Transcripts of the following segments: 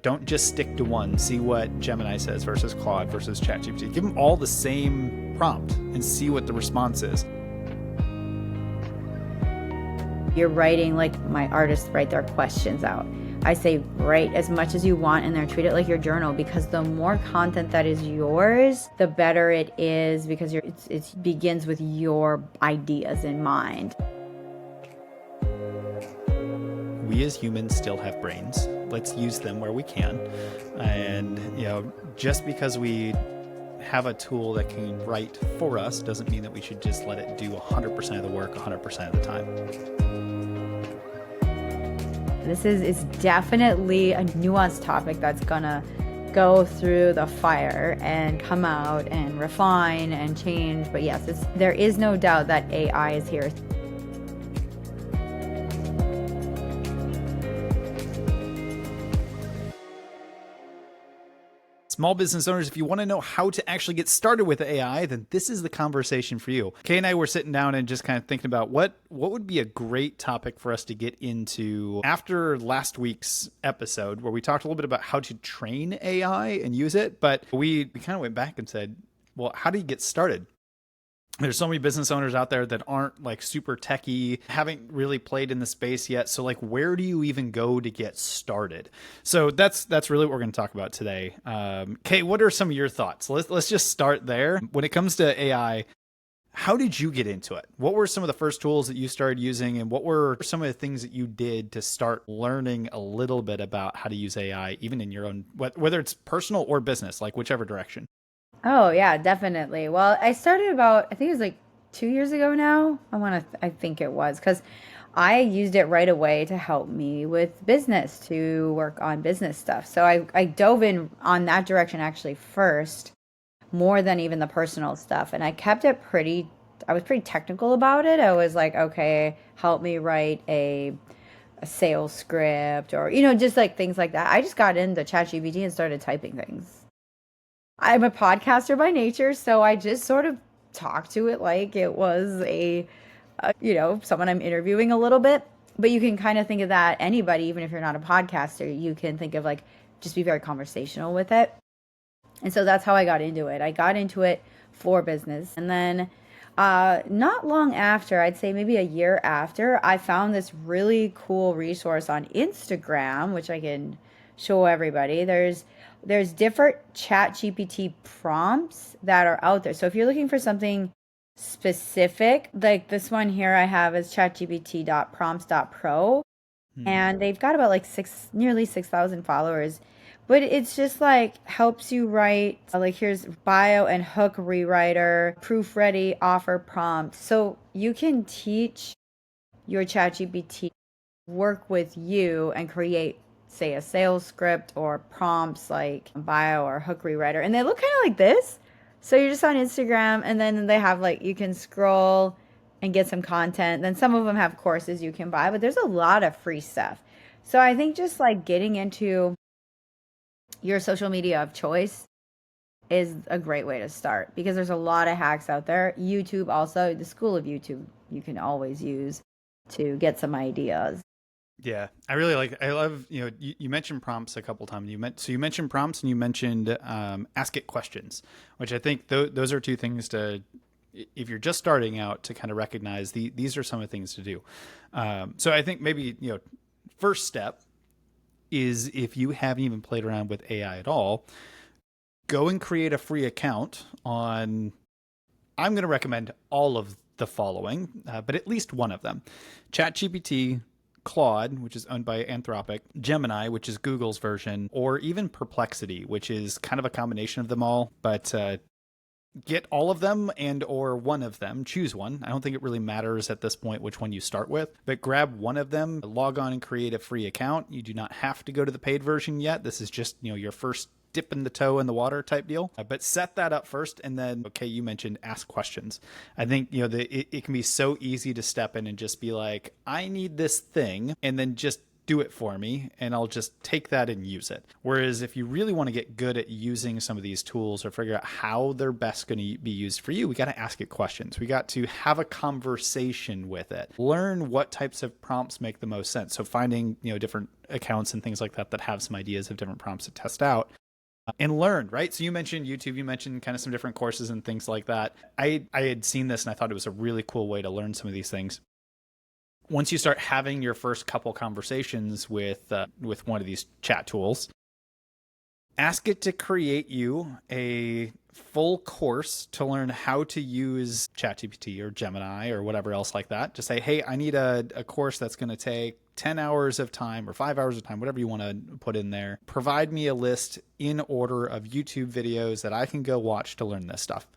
Don't just stick to one. See what Gemini says versus Claude versus ChatGPT. Give them all the same prompt and see what the response is. You're writing like my artists write their questions out. I say write as much as you want in there, treat it like your journal, because the more content that is yours, the better it is, because it begins with your ideas in mind. We as humans still have brains. Let's use them where we can. And, just because we have a tool that can write for us doesn't mean that we should just let it do 100% of the work 100% of the time. This is definitely a nuanced topic that's gonna go through the fire and come out and refine and change. But yes, there is no doubt that AI is here. Small business owners, if you want to know how to actually get started with AI, then this is the conversation for you. Kay and I were sitting down and just kind of thinking about what would be a great topic for us to get into after last week's episode, where we talked a little bit about how to train AI and use it. But we kind of went back and said, well, how do you get started? There's so many business owners out there that aren't like super techie, haven't really played in the space yet. So like, where do you even go to get started? So that's really what we're going to talk about today. Kay, what are some of your thoughts? Let's just start there. When it comes to AI, how did you get into it? What were some of the first tools that you started using, and what were some of the things that you did to start learning a little bit about how to use AI, even in your own, whether it's personal or business, like whichever direction? Oh yeah, definitely. Well, I started about, I think it was like 2 years ago now. I think it was, because I used it right away to help me with business, to work on business stuff. So I dove in on that direction actually first, more than even the personal stuff. And I kept it I was pretty technical about it. I was like, okay, help me write a sales script, or, just like things like that. I just got into ChatGPT and started typing things. I'm a podcaster by nature, so I just sort of talked to it like it was someone I'm interviewing a little bit. But you can kind of think of that, anybody, even if you're not a podcaster, you can think of like, just be very conversational with it. And so that's how I got into it. I got into it for business. And then not long after, I'd say maybe a year after, I found this really cool resource on Instagram, which I can show everybody. There's different ChatGPT prompts that are out there. So if you're looking for something specific, like this one here I have is chatgpt.prompts.pro, and they've got about like nearly 6,000 followers. But it's just like helps you write, like here's bio and hook rewriter, proof ready, offer prompts. So you can teach your ChatGPT work with you and create, say, a sales script or prompts like bio or hook rewriter. And they look kind of like this. So you're just on Instagram, and then they have like, you can scroll and get some content. Then some of them have courses you can buy, but there's a lot of free stuff. So I think just like getting into your social media of choice is a great way to start, because there's a lot of hacks out there. YouTube also, the school of YouTube, you can always use to get some ideas. Yeah, I love, you mentioned prompts a couple times. You mentioned prompts, and you mentioned ask it questions, which I think those are two things if you're just starting out, to kind of recognize these are some of the things to do. So I think maybe, first step is, if you haven't even played around with AI at all, go and create a free account on, I'm going to recommend all of the following, but at least one of them: ChatGPT, Claude, which is owned by Anthropic, Gemini, which is Google's version, or even Perplexity, which is kind of a combination of them all. But get all of them or one of them. Choose one. I don't think it really matters at this point which one you start with, but grab one of them, log on and create a free account. You do not have to go to the paid version yet. This is just, your first dipping the toe in the water type deal. But set that up first, and then, okay, you mentioned ask questions. I think, it can be so easy to step in and just be like, I need this thing, and then just do it for me, and I'll just take that and use it. Whereas if you really want to get good at using some of these tools or figure out how they're best going to be used for you, we got to ask it questions. We got to have a conversation with it, learn what types of prompts make the most sense. So finding, different accounts and things like that that have some ideas of different prompts to test out and learn, right? So you mentioned YouTube, you mentioned kind of some different courses and things like that. I had seen this and I thought it was a really cool way to learn some of these things. Once you start having your first couple conversations with one of these chat tools, ask it to create you a full course to learn how to use ChatGPT or Gemini or whatever else like that. Just say, hey, I need a course that's going to take 10 hours of time or 5 hours of time, whatever you want to put in there. Provide me a list in order of YouTube videos that I can go watch to learn this stuff.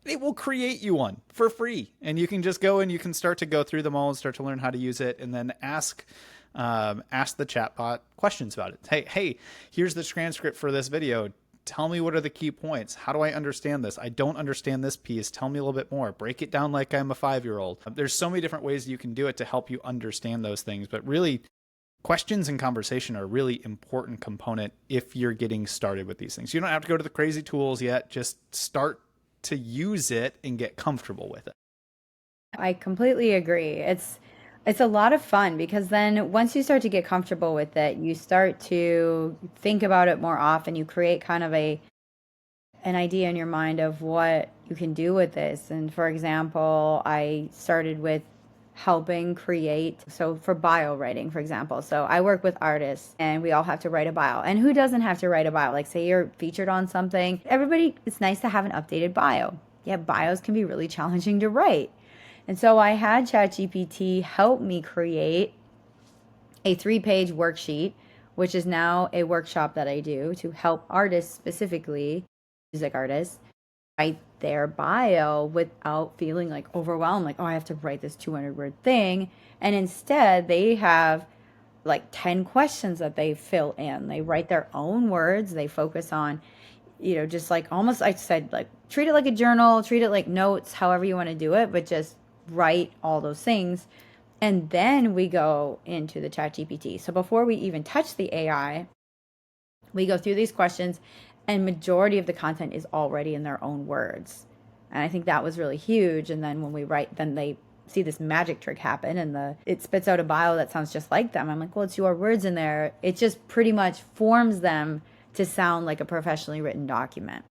It will create you one for free, and you can just go and you can start to go through them all and start to learn how to use it, and then ask the chatbot questions about it. Hey, here's the transcript for this video. Tell me what are the key points. How do I understand this? I don't understand this piece. Tell me a little bit more. Break it down like I'm a 5-year-old. There's so many different ways you can do it to help you understand those things, but really, questions and conversation are a really important component if you're getting started with these things. You don't have to go to the crazy tools yet. Just start to use it and get comfortable with it. I completely agree. It's a lot of fun because then once you start to get comfortable with it, you start to think about it more often. You create kind of an idea in your mind of what you can do with this. And for example, I started with helping create, so for bio writing, for example. So I work with artists and we all have to write a bio. And who doesn't have to write a bio? Like say you're featured on something. Everybody, it's nice to have an updated bio. Yeah, bios can be really challenging to write. And so I had ChatGPT help me create a 3-page worksheet, which is now a workshop that I do to help artists, specifically music artists, write their bio without feeling like overwhelmed, like, oh, I have to write this 200-word thing. And instead, they have like 10 questions that they fill in. They write their own words. They focus on, just like almost, I said, like, treat it like a journal, treat it like notes, however you want to do it, but just write all those things. And then we go into the ChatGPT. So before we even touch the AI, we go through these questions, and majority of the content is already in their own words. And I think that was really huge. And then when we write, then they see this magic trick happen and it spits out a bio that sounds just like them. I'm like, well, it's your words in there. It just pretty much forms them to sound like a professionally written document.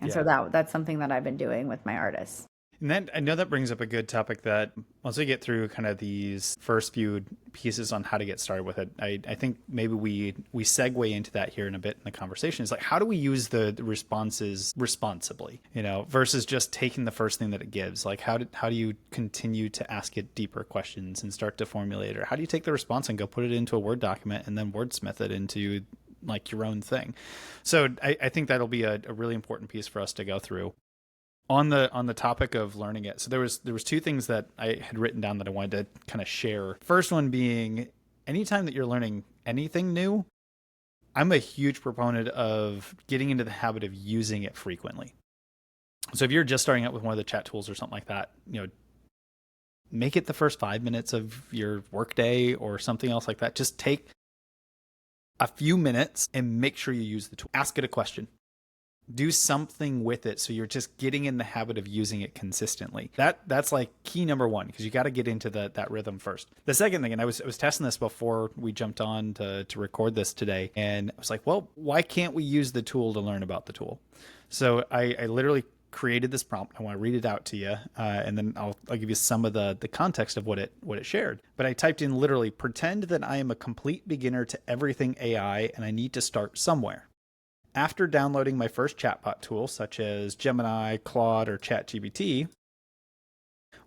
And so that's something that I've been doing with my artists. And then I know that brings up a good topic that once we get through kind of these first few pieces on how to get started with it, I think maybe we segue into that here in a bit in the conversation. It's like, how do we use the responses responsibly, versus just taking the first thing that it gives? Like, how do you continue to ask it deeper questions and start to formulate it? Or how do you take the response and go put it into a Word document and then wordsmith it into like your own thing? So I think that'll be a really important piece for us to go through. On the topic of learning it, so there was 2 things that I had written down that I wanted to kind of share. First one being, anytime that you're learning anything new, I'm a huge proponent of getting into the habit of using it frequently. So if you're just starting out with one of the chat tools or something like that, make it the first 5 minutes of your workday or something else like that. Just take a few minutes and make sure you use the tool. Ask it a question. Do something with it so you're just getting in the habit of using it consistently. That's like key number 1, because you got to get into that rhythm first. The second thing, and I was testing this before we jumped on to record this today, and I was like, well, why can't we use the tool to learn about the tool? So I literally created this prompt. I want to read it out to you, and then I'll give you some of the context of what it shared. But I typed in literally, pretend that I am a complete beginner to everything AI and I need to start somewhere. After downloading my first chatbot tool, such as Gemini, Claude, or ChatGPT,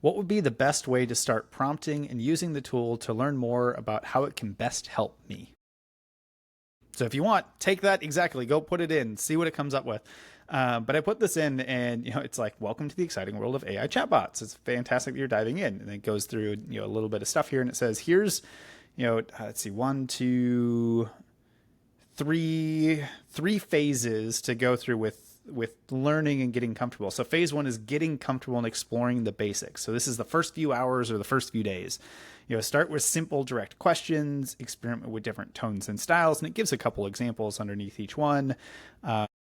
what would be the best way to start prompting and using the tool to learn more about how it can best help me? So if you want, take that exactly, go put it in, see what it comes up with. But I put this in and, it's like, welcome to the exciting world of AI chatbots. It's fantastic that you're diving in. And it goes through, a little bit of stuff here. And it says, here's, let's see, 1, 2, 3 phases to go through with with learning and getting comfortable. So phase one is getting comfortable and exploring the basics. So this is the first few hours or the first few days. Start with simple, direct questions, experiment with different tones and styles, and it gives a couple examples underneath each one.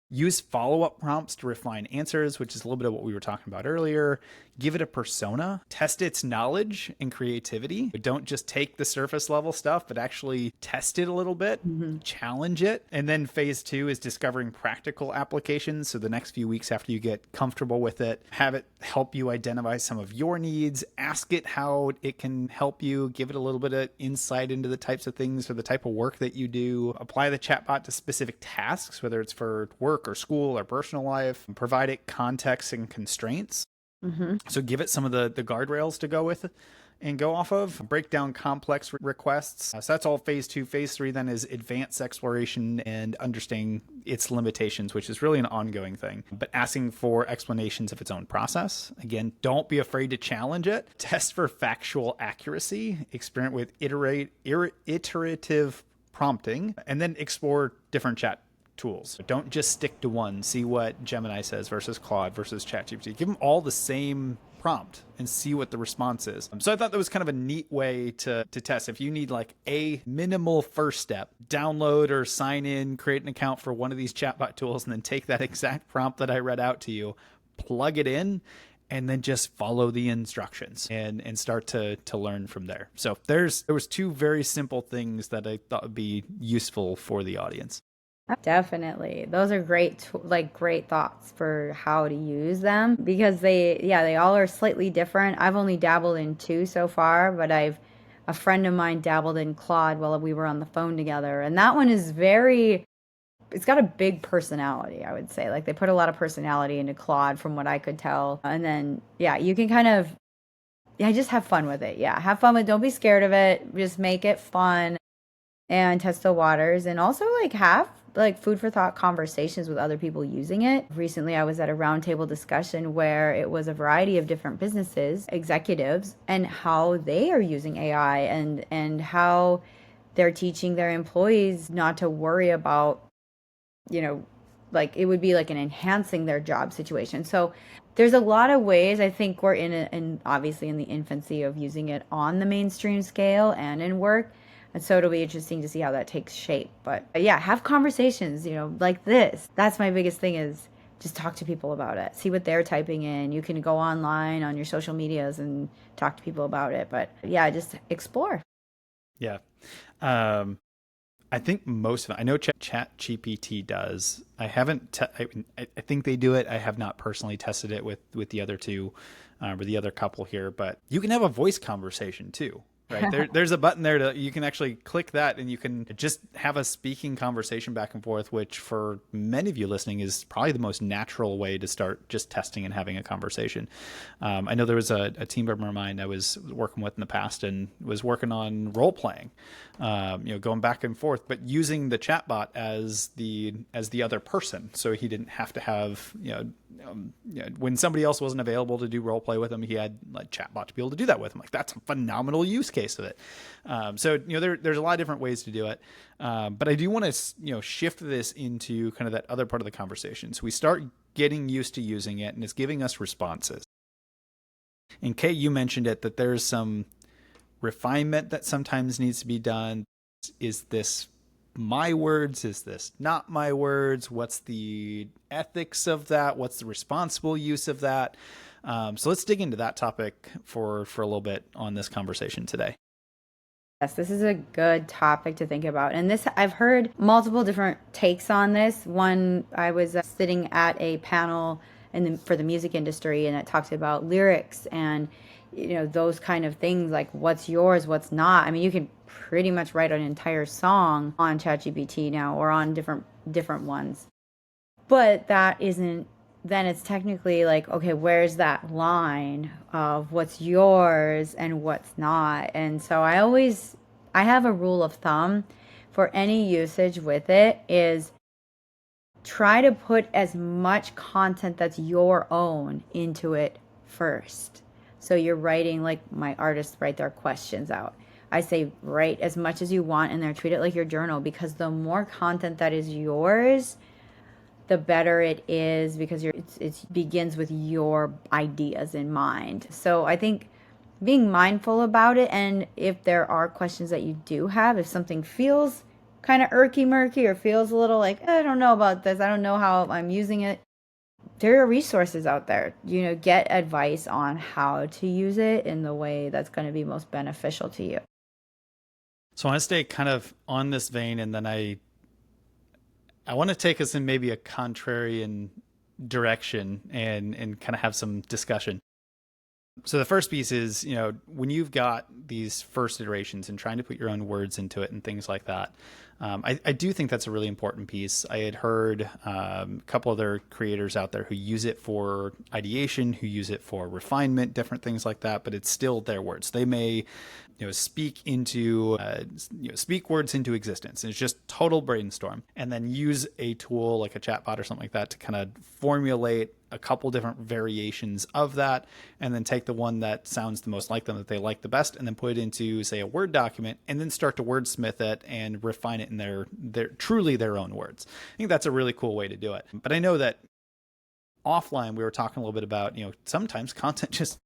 Use follow-up prompts to refine answers, which is a little bit of what we were talking about earlier. Give it a persona. Test its knowledge and creativity. But don't just take the surface level stuff, but actually test it a little bit, challenge it. And then phase two is discovering practical applications. So the next few weeks after you get comfortable with it, have it help you identify some of your needs, ask it how it can help you, give it a little bit of insight into the types of things or the type of work that you do. Apply the chatbot to specific tasks, whether it's for work or school or personal life, and provide it context and constraints. So give it some of the guardrails to go with and go off of. Break down complex requests. So that's all phase two. Phase three then is advanced exploration and understanding its limitations, which is really an ongoing thing, but asking for explanations of its own process. Again, don't be afraid to challenge it. Test for factual accuracy. Experiment with iterative prompting, and then explore different chat tools. Don't just stick to one. See what Gemini says versus Claude versus ChatGPT. Give them all the same prompt and see what the response is. So I thought that was kind of a neat way to test. If you need like a minimal first step, download or sign in, create an account for one of these chatbot tools, and then take that exact prompt that I read out to you, plug it in, and then just follow the instructions and start to learn from there. So there was two very simple things that I thought would be useful for the audience. Definitely. Those are great thoughts for how to use them, because they all are slightly different. I've only dabbled in two so far, but a friend of mine dabbled in Claude while we were on the phone together. And that one is it's got a big personality, I would say. Like, they put a lot of personality into Claude from what I could tell. And then, you can kind of, just have fun with it. Yeah, have fun with it. Don't be scared of it. Just make it fun and test the waters, and also have food for thought conversations with other people using it. Recently, I was at a roundtable discussion where it was a variety of different businesses, executives, and how they are using AI and how they're teaching their employees not to worry about, it would be like an enhancing their job situation. So there's a lot of ways. I think we're in obviously in the infancy of using it on the mainstream scale and in work. And so it'll be interesting to see how that takes shape. But have conversations, like this. That's my biggest thing, is just talk to people about it. See what they're typing in. You can go online on your social medias and talk to people about it. But just explore. Yeah. I think most of it, I know ChatGPT does. I haven't, I think they do it. I have not personally tested it with the other two or the other couple here, but you can have a voice conversation too. Right. There's a button there you can actually click that, and you can just have a speaking conversation back and forth, which for many of you listening is probably the most natural way to start just testing and having a conversation. I know there was a team member of mine I was working with in the past and was working on role playing, going back and forth, but using the chatbot as the other person. So he didn't have to have, when somebody else wasn't available to do role play with him, he had like chatbot to be able to do that with him. Like, that's a phenomenal use case of it. So there's a lot of different ways to do it. But I do want to shift this into kind of that other part of the conversation. So we start getting used to using it, and it's giving us responses. And Kay, you mentioned it, that there's some refinement that sometimes needs to be done. Is this my words? Is this not my words? What's the ethics of that? What's the responsible use of that? So let's dig into that topic for a little bit on this conversation today. Yes, this is a good topic to think about. And I've heard multiple different takes on this. One, I was sitting at a panel for the music industry, and it talked about lyrics and those kind of things, like what's yours, what's not. I mean, you can pretty much write an entire song on ChatGPT now, or on different ones. But that isn't, then it's technically like, okay, where's that line of what's yours and what's not? And so I have a rule of thumb for any usage with it, is try to put as much content that's your own into it first. So you're writing, like my artists write their questions out. I say write as much as you want in there, treat it like your journal, because the more content that is yours, the better it is because it begins with your ideas in mind. So I think being mindful about it, and if there are questions that you do have, if something feels kind of irky murky or feels a little like, I don't know about this, I don't know how I'm using it, there are resources out there. Get advice on how to use it in the way that's going to be most beneficial to you. So I want to stay kind of on this vein, and then I want to take us in maybe a contrarian direction and kind of have some discussion. So the first piece is, when you've got these first iterations and trying to put your own words into it and things like that, I do think that's a really important piece. I had heard a couple other creators out there who use it for ideation, who use it for refinement, different things like that, but it's still their words. They may, speak words into existence. And it's just total brainstorm, and then use a tool like a chatbot or something like that to kind of formulate a couple different variations of that, and then take the one that sounds the most like them, that they like the best, and then put it into, say, a Word document, and then start to wordsmith it and refine it in their truly their own words. I think that's a really cool way to do it. But I know that offline we were talking a little bit about, sometimes content just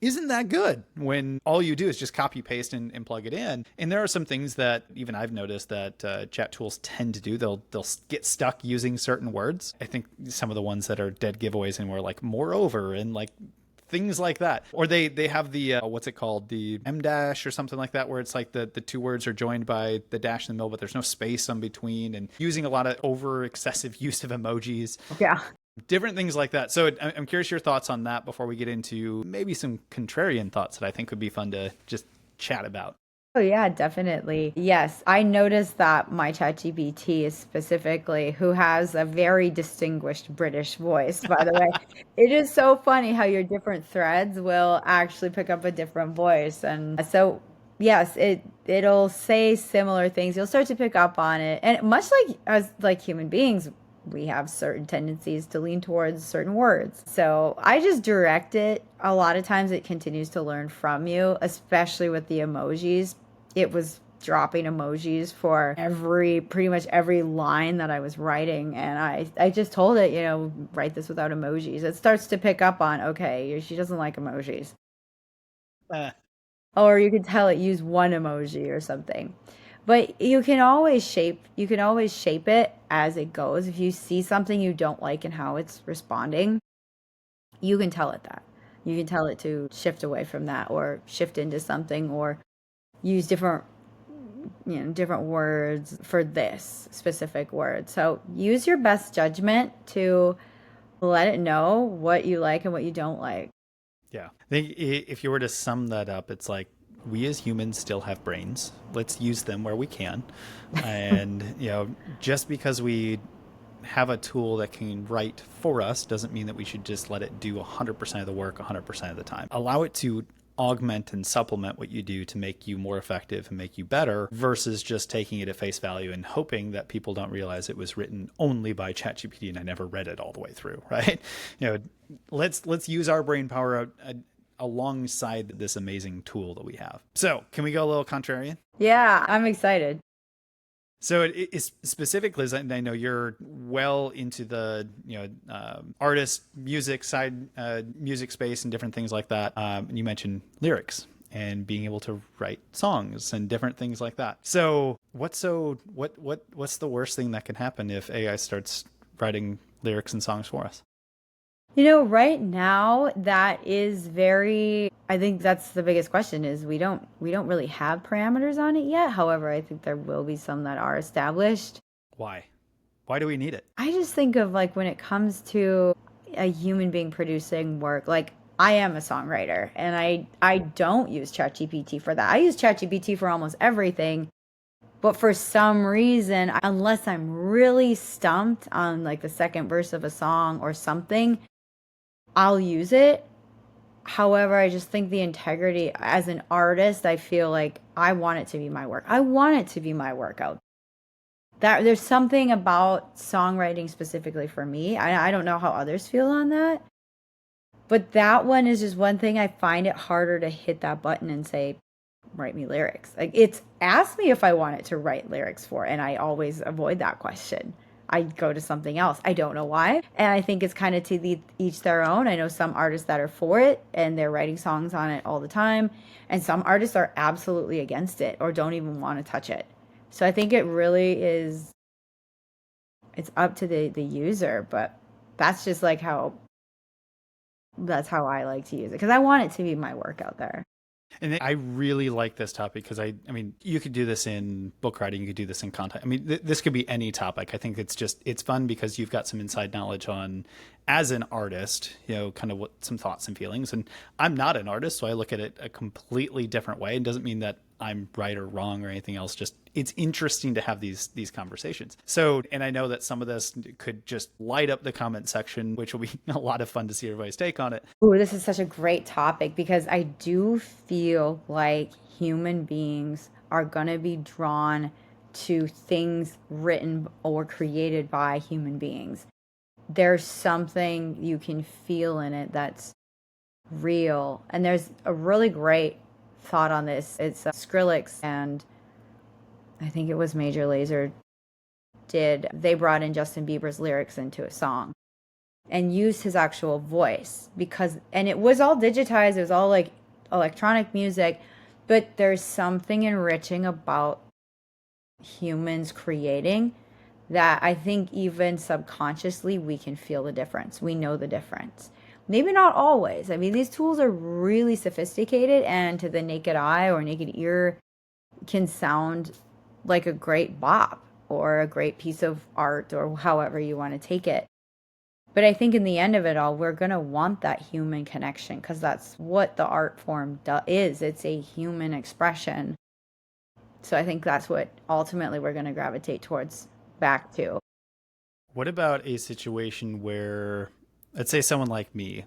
isn't that good when all you do is just copy paste and plug it in. And there are some things that even I've noticed that chat tools tend to do. They'll get stuck using certain words. I think some of the ones that are dead giveaways and were like moreover and like things like that. Or they have the what's it called, the M dash or something like that, where it's like the two words are joined by the dash in the middle, but there's no space in between, and using a lot of over excessive use of emojis. Yeah. Different things like that. So I'm curious your thoughts on that before we get into maybe some contrarian thoughts that I think would be fun to just chat about. Oh yeah, definitely. Yes, I noticed that my ChatGPT is specifically, who has a very distinguished British voice, by the way. It is so funny how your different threads will actually pick up a different voice. And so yes, it'll say similar things. You'll start to pick up on it. And much like human beings, we have certain tendencies to lean towards certain words. So I just direct it. A lot of times it continues to learn from you, especially with the emojis. It was dropping emojis for pretty much every line that I was writing. And I just told it, write this without emojis. It starts to pick up on, okay, she doesn't like emojis. Or you could tell it use one emoji or something. But you can always shape it as it goes. If you see something you don't like in how it's responding, you can tell it that. You can tell it to shift away from that or shift into something or use different words for this specific word. So use your best judgment to let it know what you like and what you don't like. Yeah. I think if you were to sum that up, it's like, we as humans still have brains. Let's use them where we can. And, just because we have a tool that can write for us doesn't mean that we should just let it do 100% of the work 100% of the time. Allow it to augment and supplement what you do to make you more effective and make you better, versus just taking it at face value and hoping that people don't realize it was written only by ChatGPT and I never read it all the way through, right? Let's use our brain power alongside this amazing tool that we have. So can we go a little contrarian? Yeah, I'm excited. So it is specifically, as I know you're well into the artist music side, music space and different things like that. And you mentioned lyrics and being able to write songs and different things like that. So what's the worst thing that can happen if AI starts writing lyrics and songs for us? Right now that is I think that's the biggest question is we don't really have parameters on it yet. However, I think there will be some that are established. Why? Why do we need it? I just think of like when it comes to a human being producing work, like I am a songwriter and I don't use ChatGPT for that. I use ChatGPT for almost everything. But for some reason, unless I'm really stumped on like the second verse of a song or something, I'll use it. However, I just think the integrity as an artist, I feel like I want it to be my work. I want it to be my work out. That there's something about songwriting specifically for me. I don't know how others feel on that. But that one is just one thing I find it harder to hit that button and say, write me lyrics. Like it's asked me if I want it to write lyrics for, and I always avoid that question. I go to something else. I don't know why. And I think it's kind of to each their own. I know some artists that are for it and they're writing songs on it all the time. And some artists are absolutely against it or don't even want to touch it. So I think it really is, it's up to the user, but that's just like that's how I like to use it because I want it to be my work out there. And I really like this topic because I mean, you could do this in book writing, you could do this in content. I mean, this could be any topic. I think it's fun because you've got some inside knowledge on, as an artist, kind of what some thoughts and feelings. And I'm not an artist, so I look at it a completely different way. It doesn't mean that I'm right or wrong or anything else. Just it's interesting to have these conversations. So, and I know that some of this could just light up the comment section, which will be a lot of fun to see everybody's take on it. Ooh, this is such a great topic because I do feel like human beings are going to be drawn to things written or created by human beings. There's something you can feel in it that's real. And there's a really great thought on this. It's Skrillex and I think it was Major Lazer they brought in Justin Bieber's lyrics into a song and used his actual voice and it was all digitized, it was all like electronic music, but there's something enriching about humans creating that I think even subconsciously we can feel the difference. We know the difference. Maybe not always. I mean, these tools are really sophisticated and to the naked eye or naked ear can sound like a great bop or a great piece of art or however you want to take it. But I think in the end of it all, we're going to want that human connection because that's what the art form is. It's a human expression. So I think that's what ultimately we're going to gravitate towards back to. What about a situation where, let's say someone like me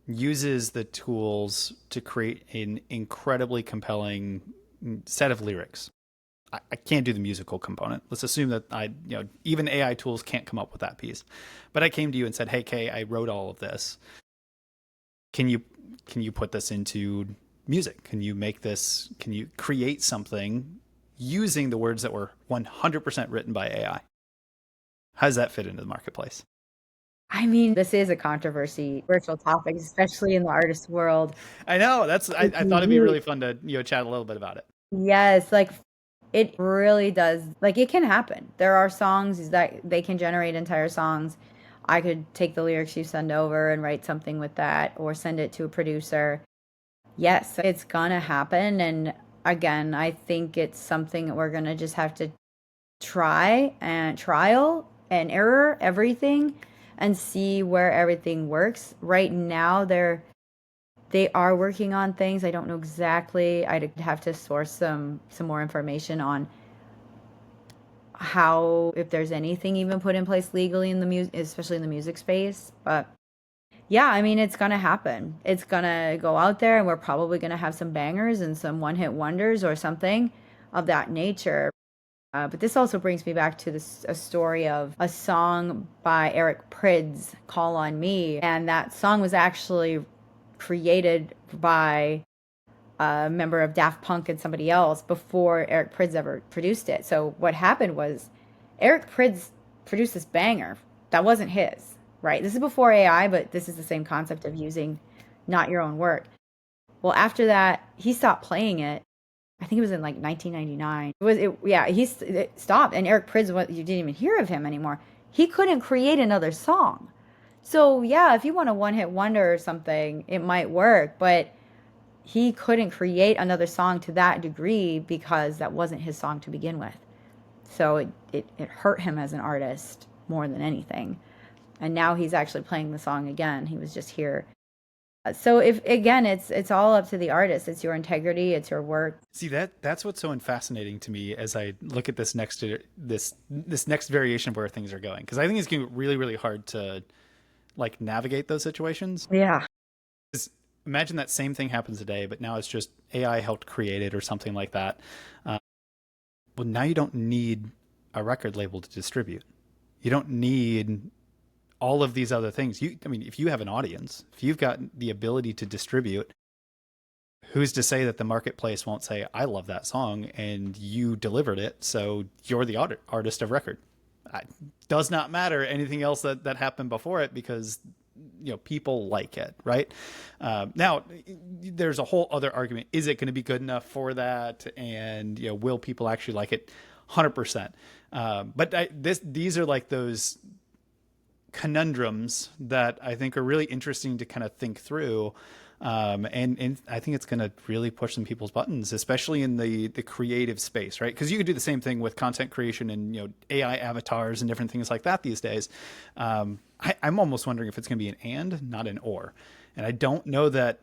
uses the tools to create an incredibly compelling set of lyrics? I can't do the musical component. Let's assume that even AI tools can't come up with that piece. But I came to you and said, "Hey, Kay, I wrote all of this. Can you put this into music? Can you create something using the words that were 100% written by AI?" How does that fit into the marketplace? I mean, this is a controversial topic, especially in the artist world. I know I thought it'd be really fun to chat a little bit about it. Yes, like it really does. Like it can happen. There are songs that they can generate entire songs. I could take the lyrics you send over and write something with that or send it to a producer. Yes, it's gonna happen. And again, I think it's something that we're gonna just have to trial and error everything and see where everything works. Right now, they are working on things. I don't know exactly. I'd have to source some more information on how, if there's anything even put in place legally in the music, especially in the music space. But yeah, I mean, it's gonna happen. It's gonna go out there, and we're probably gonna have some bangers and some one-hit wonders or something of that nature. But this also brings me back to a story of a song by Eric Prydz, "Call on Me," and that song was actually created by a member of Daft Punk and somebody else before Eric Prydz ever produced it. So what happened was Eric Prydz produced this banger that wasn't his, right? This is before AI, but this is the same concept of using not your own work. Well, after that, he stopped playing it. I think it was in like 1999. It stopped, and Eric Prydz, you didn't even hear of him anymore. He couldn't create another song. So yeah, if you want a one-hit wonder or something, it might work, but he couldn't create another song to that degree because that wasn't his song to begin with. So it hurt him as an artist more than anything. And now he's actually playing the song again. He was just here. So if again, it's all up to the artist. It's your integrity. It's your work. See, that's what's so fascinating to me as I look at this next variation of where things are going, because I think it's going to be really, really hard to like navigate those situations. Yeah. Imagine that same thing happens today, but now it's just AI helped create it or something like that. Well, now you don't need a record label to distribute. You don't need all of these other things. If you have an audience, if you've got the ability to distribute, who's to say that the marketplace won't say, "I love that song and you delivered it, so you're the artist of record." Does not matter anything else that happened before it, because people like it, right? Now there's a whole other argument. Is it going to be good enough for that? And will people actually like it? 100%. But these are like those conundrums that I think are really interesting to kind of think through. And I think it's going to really push some people's buttons, especially in the creative space, right? Because you could do the same thing with content creation and AI avatars and different things like that these days. I'm almost wondering if it's going to be an and, not an or. And I don't know that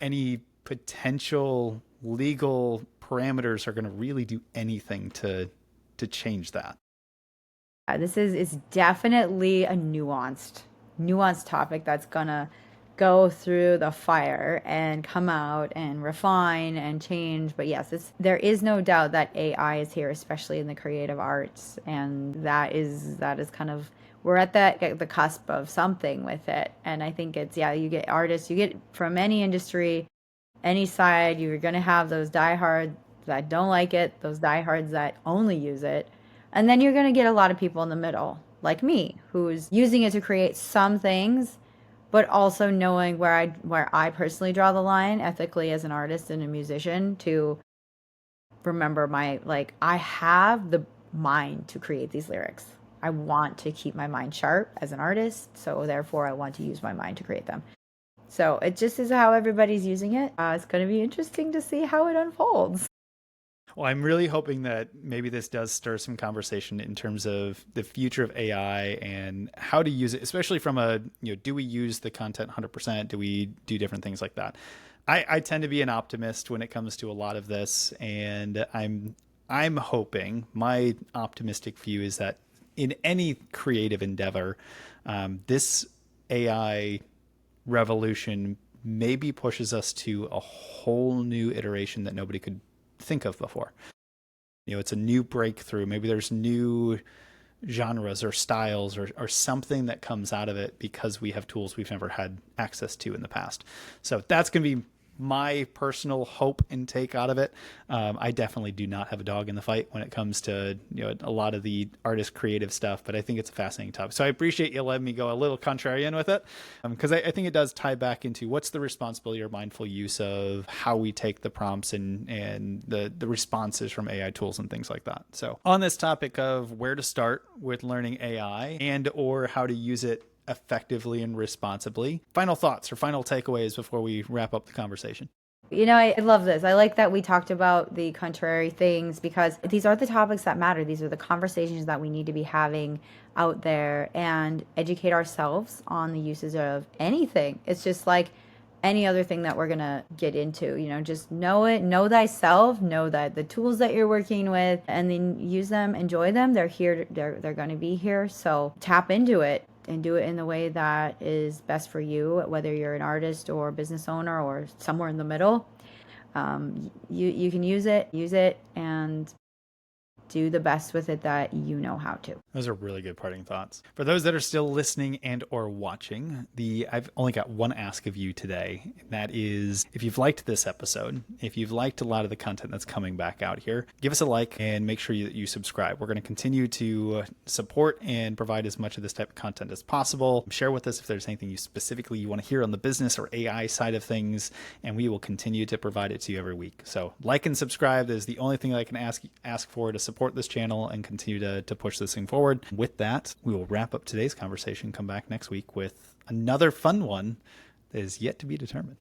any potential legal parameters are going to really do anything to change that. This is definitely a nuanced topic that's gonna go through the fire and come out and refine and change. But yes, there is no doubt that AI is here, especially in the creative arts, and that is kind of, we're at the cusp of something with it. And I think it's, yeah, you get artists, you get from any industry, any side, you're gonna have those diehards that don't like it, those diehards that only use it, and then you're gonna get a lot of people in the middle, like me, who's using it to create some things, but also knowing where I personally draw the line ethically as an artist and a musician, to remember my, like, I have the mind to create these lyrics. I want to keep my mind sharp as an artist, so therefore I want to use my mind to create them. So it just is how everybody's using it. It's going to be interesting to see how it unfolds. Well, I'm really hoping that maybe this does stir some conversation in terms of the future of AI and how to use it, especially from a, do we use the content 100%? Do we do different things like that? I tend to be an optimist when it comes to a lot of this, and I'm hoping, my optimistic view is that in any creative endeavor, this AI revolution maybe pushes us to a whole new iteration that nobody could think of before. It's a new breakthrough. Maybe there's new genres or styles or something that comes out of it because we have tools we've never had access to in the past. So that's going to be my personal hope and take out of it. I definitely do not have a dog in the fight when it comes to a lot of the artist creative stuff, but I think it's a fascinating topic. So I appreciate you letting me go a little contrarian with it, because I think it does tie back into what's the responsibility or mindful use of how we take the prompts and the responses from AI tools and things like that. So on this topic of where to start with learning AI and or how to use it effectively and responsibly, final thoughts or final takeaways before we wrap up the conversation? I love this. I like that we talked about the contrary things, because these are the topics that matter. These are the conversations that we need to be having out there and educate ourselves on the uses of anything. It's just like any other thing that we're going to get into, just know it, know thyself, know that the tools that you're working with, and then use them, enjoy them. They're here. They're going to be here. So tap into it and do it in the way that is best for you, whether you're an artist or business owner or somewhere in the middle. You can use it, and do the best with it that you know how to. Those are really good parting thoughts. For those that are still listening and or watching, I've only got one ask of you today. And that is, if you've liked this episode, if you've liked a lot of the content that's coming back out here, give us a like and make sure that you subscribe. We're going to continue to support and provide as much of this type of content as possible. Share with us if there's anything you specifically want to hear on the business or AI side of things, and we will continue to provide it to you every week. So like and subscribe is the only thing that I can ask for to support this channel and continue to push this thing forward. With that, we will wrap up today's conversation, come back next week with another fun one that is yet to be determined.